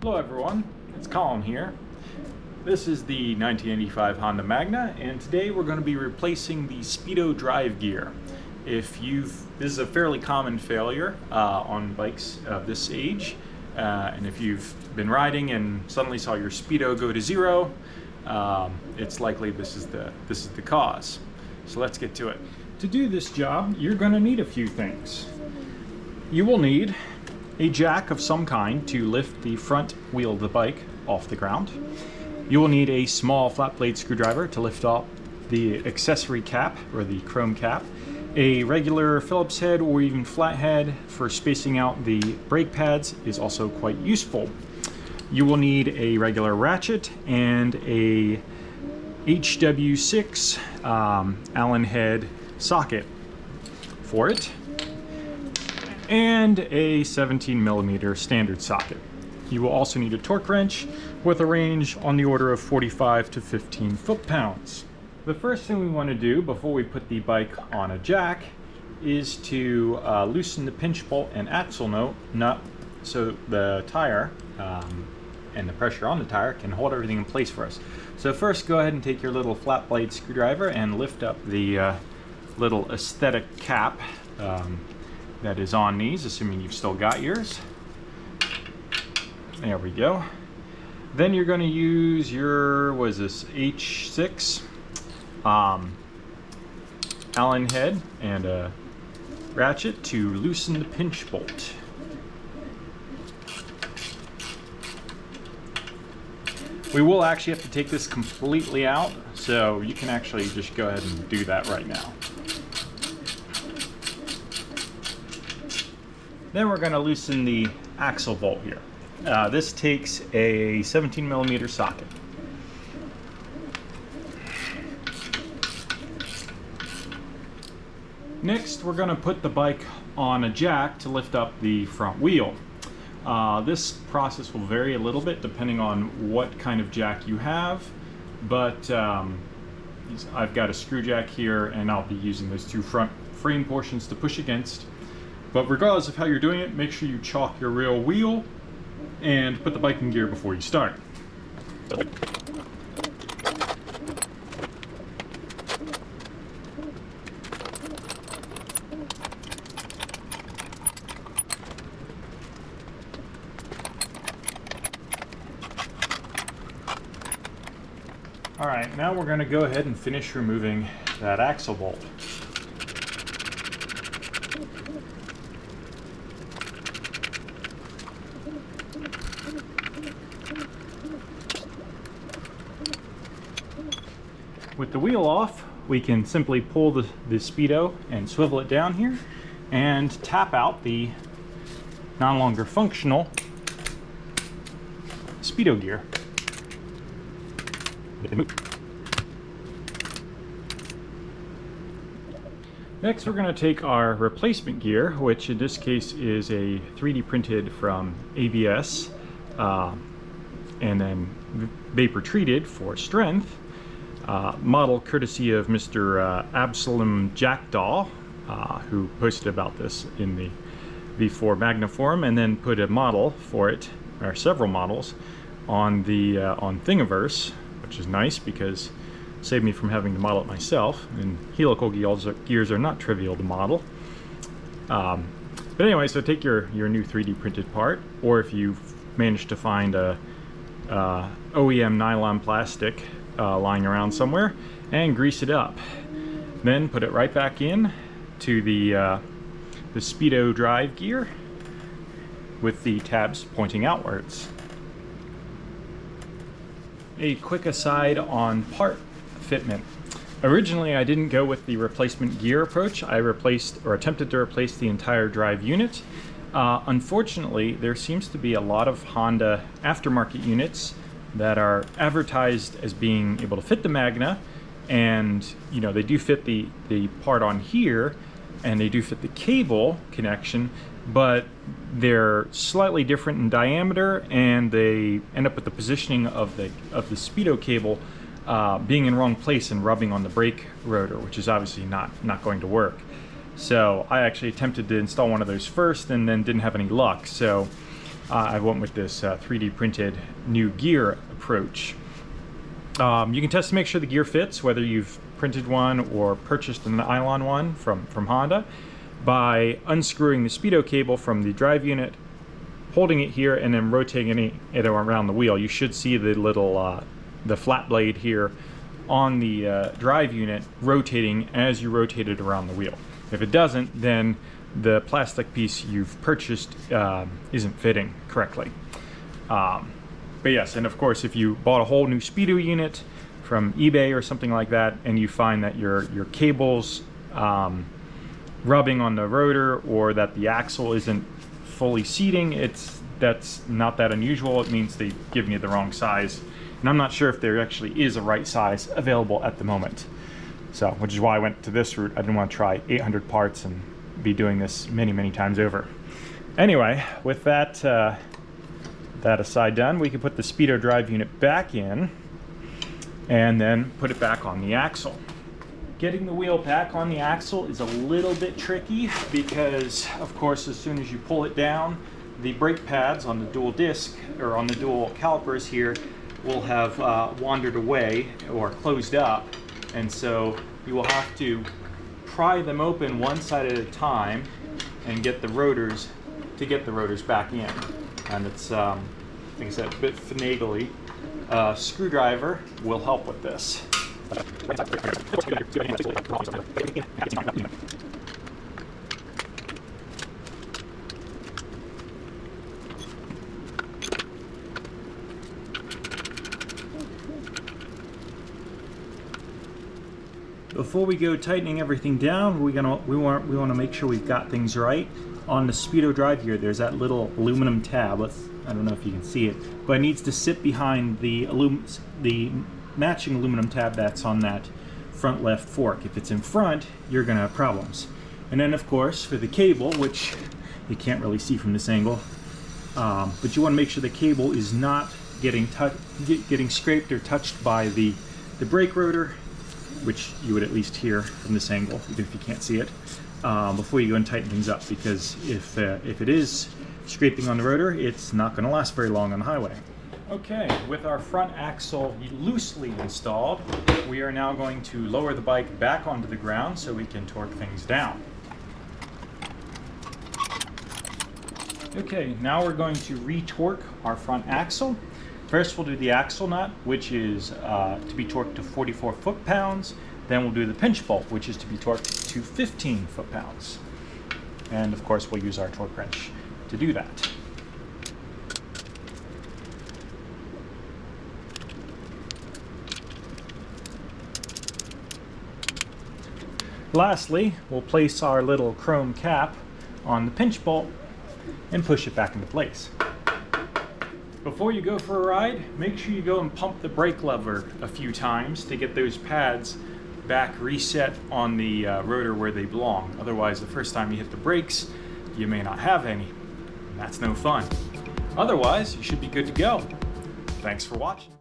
Hello everyone, it's Colin here. This is the 1985 Honda Magna, and today we're going to be replacing the Speedo drive gear. This is a fairly common failure on bikes of this age, and if you've been riding and suddenly saw your Speedo go to zero, it's likely this is the cause. So let's get to it. To do this job, you're going to need a few things. You will need a jack of some kind to lift the front wheel of the bike off the ground. You will need a small flat blade screwdriver to lift up the accessory cap, or the chrome cap, a regular Phillips head or even flathead for spacing out the brake pads is also quite useful. You will need a regular ratchet and a HW6 Allen head socket for it, and a 17mm standard socket. You will also need a torque wrench with a range on the order of 45 to 15 foot-pounds. The first thing we want to do before we put the bike on a jack is to loosen the pinch bolt and axle nut so the tire and the pressure on the tire can hold everything in place for us. So first, go ahead and take your little flat blade screwdriver and lift up the little aesthetic cap that is on these, assuming you've still got yours. There we go. Then you're going to use your, what is this, H6 Allen head and a ratchet to loosen the pinch bolt. We will actually have to take this completely out, so you can actually just go ahead and do that right now. Then we're going to loosen the axle bolt here. This takes a 17mm socket. Next, we're going to put the bike on a jack to lift up the front wheel. This process will vary a little bit depending on what kind of jack you have, but I've got a screw jack here, and I'll be using those two front frame portions to push against. But regardless of how you're doing it, make sure you chalk your rear wheel and put the bike in gear before you start. Alright, now we're going to go ahead and finish removing that axle bolt. With the wheel off, we can simply pull the Speedo and swivel it down here and tap out the no longer functional Speedo gear. Next, we're going to take our replacement gear, which in this case is a 3D printed from ABS and then vapor treated for strength. Model courtesy of Mr. Absalom Jackdaw, who posted about this in the V4 Magna forum, and then put a model for it, or several models, on the on Thingiverse, which is nice because it saved me from having to model it myself. And helical gears are not trivial to model. But anyway, so take your new 3D printed part, or if you've managed to find a OEM nylon plastic lying around somewhere, and grease it up. Then put it right back in to the Speedo drive gear with the tabs pointing outwards. A quick aside on part fitment. Originally, I didn't go with the replacement gear approach. I attempted to replace the entire drive unit. Unfortunately, there seems to be a lot of Honda aftermarket units that are advertised as being able to fit the Magna, and you know, they do fit the part on here, and they do fit the cable connection, but they're slightly different in diameter, and they end up with the positioning of the Speedo cable being in wrong place and rubbing on the brake rotor, which is obviously not going to work. So I actually attempted to install one of those first and then didn't have any luck. So I went with this 3D printed new gear approach. You can test to make sure the gear fits, whether you've printed one or purchased an nylon one from Honda, by unscrewing the Speedo cable from the drive unit, holding it here, and then rotating it around the wheel. You should see the little the flat blade here on the drive unit rotating as you rotate it around the wheel. If it doesn't, then the plastic piece you've purchased isn't fitting correctly. But yes, and of course, if you bought a whole new Speedo unit from eBay or something like that, and you find that your cable's rubbing on the rotor, or that the axle isn't fully seating, that's not that unusual. It means they've given you the wrong size, and I'm not sure if there actually is a right size available at the moment. So, which is why I went to this route. I didn't want to try 800 parts and be doing this many times over. Anyway, with that aside done, we can put the Speedo drive unit back in and then put it back on the axle. Getting the wheel back on the axle is a little bit tricky because, of course, as soon as you pull it down, the brake pads on the dual disc, or on the dual calipers here, will have wandered away or closed up, and so you will have to pry them open one side at a time and get the rotors back in. And it's, like I said, a bit finagly. Screwdriver will help with this. Before we go tightening everything down, we want to make sure we've got things right. On the Speedo drive here, there's that little aluminum tab. I don't know if you can see it, but it needs to sit behind the matching aluminum tab that's on that front left fork. If it's in front, you're going to have problems. And then, of course, for the cable, which you can't really see from this angle, but you want to make sure the cable is not getting scraped or touched by the brake rotor, which you would at least hear from this angle, even if you can't see it, before you go and tighten things up, because if it is scraping on the rotor, it's not going to last very long on the highway. Okay, with our front axle loosely installed, we are now going to lower the bike back onto the ground so we can torque things down. Okay, now we're going to re-torque our front axle. First we'll do the axle nut, which is to be torqued to 44 foot-pounds. Then we'll do the pinch bolt, which is to be torqued to 15 foot-pounds. And of course we'll use our torque wrench to do that. Lastly, we'll place our little chrome cap on the pinch bolt and push it back into place. Before you go for a ride, make sure you go and pump the brake lever a few times to get those pads back reset on the rotor where they belong. Otherwise, the first time you hit the brakes, you may not have any. And that's no fun. Otherwise, you should be good to go. Thanks for watching.